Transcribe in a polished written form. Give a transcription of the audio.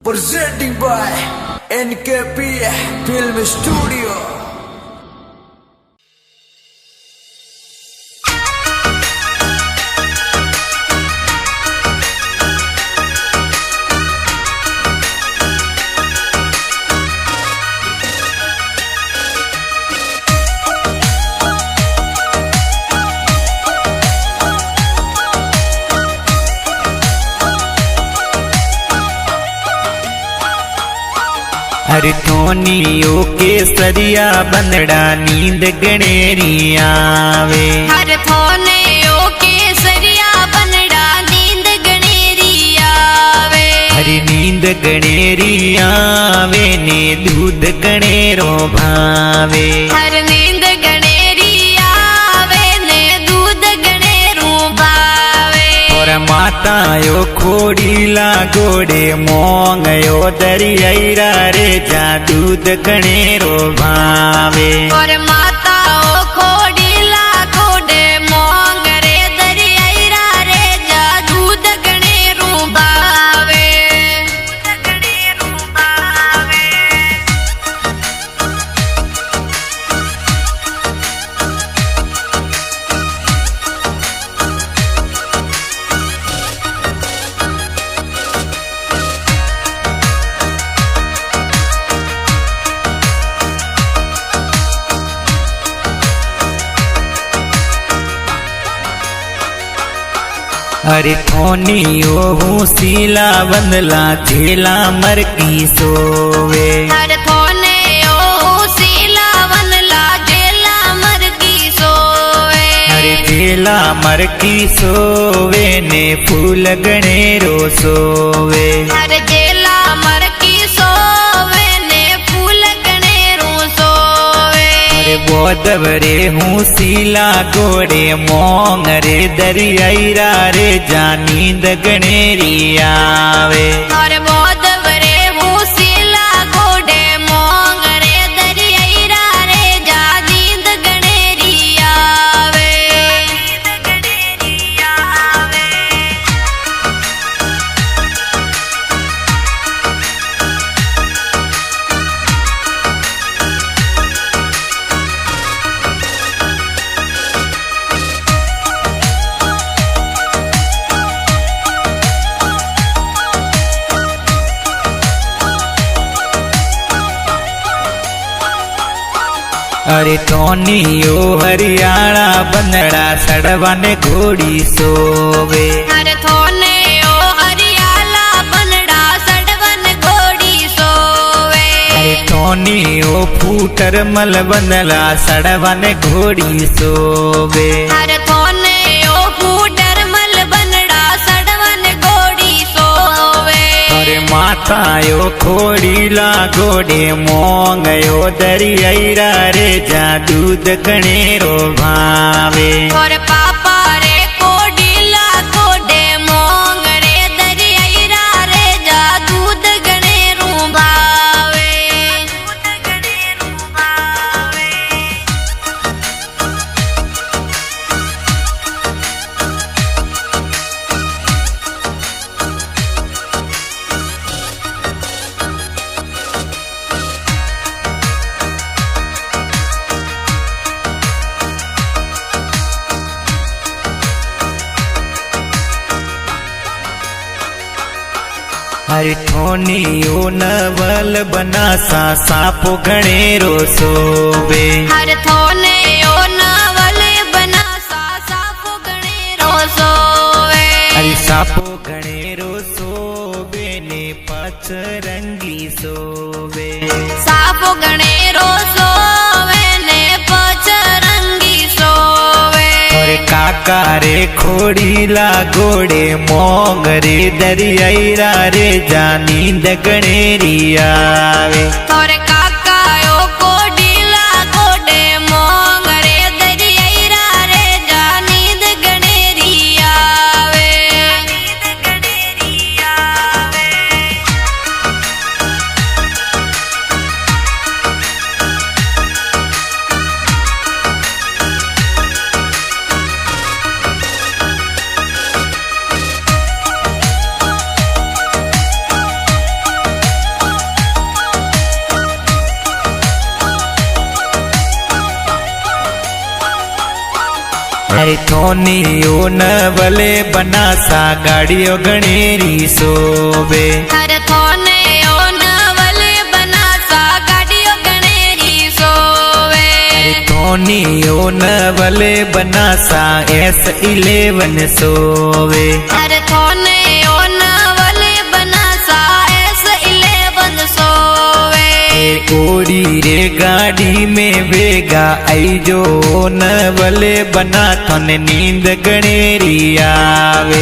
Presenting by NKP Film Studio. अरे थोनियो केसरिया बंदड़ा नींद गणेरी आवे। हर थोनियो केसरिया बंदड़ा नींद गणेरी आवे। हरी नींद गणेरी आवे ने दूध गणेरो भावे। हर नींद गणेरी आवे ने दूध गणेरो भावे। और माता यो खोड़ीला गोड़े मोंगयो दरिया रे जा दूध गणेरो भावे। और माता ओ खोड़ीला गोड़े मोंग रे दरिया रे जा दूध गणेरो भावे। अरे थोनियो हूँ सीला बंदला झेला मर की सोवे। हर थोने ओ सीला वनला जेला मर की सोवे। अरे झेला मर की सोवे ने फूल गणेरो सोवे। हर जेला मर की सोवे ने फूल गणेरो सोवे। अरे बोधवरे हूँ सीला गोड़े मोंग रे दरिया रे जा नींद गणेरी आवे। और बहुत बरे हूँ सीला गोडे मोंग रे दरिया रे जा नींद गणेरी आवे। अरे थोनियो हरियाणा बंदड़ा सड़वन घोड़ी सोवे। हर थोने ओ हरियाला बनड़ा सड़वन घोड़ी सोवे। अरे थोनियो फूटर मल बंदला सड़वन घोड़ी सोवे। हर थोने ओ फूटर मल बनड़ा सड़वन घोड़ी सोवे। अरे माता यो खोड़ीला गोड़े मोंगयो दरिया रे जा दूध गणेरो भावे। और पापा रे कोडीला कोडे मोंग रे दरिया रे जा दूध गणेरो भावे। अरे थोनियो नवल बनासा सापो गणेरो सोवे। हर थोने ओ नवले बना साफो गणेरो सोवे। अरे सापो गणेरो सोवे ने पच रंगी सोवे। साफो गणेरो सोवे ने पच रंगी सोवे। और काका रे खोड़ीला गोड़े मोंग रे दरिया रे जा नींद गणेरी आवे। और काका ओ कोडीला कोडे मोंग रे दरिया रे जा नींद गणेरी आवे। अरे थोनियो न भले बनासा गाड़ियों गणेरी सोवे हर थोने ओ नवले बनासा गाड़ियों गणेरी सोवे थोनियो न भले बनासा S11 सोवे हर थोने ओ नवले बनासा S11 सोवे ओड़ी रे गाड़ी में वेगा आई जो न भले बना थोने नींद गणेरी आवे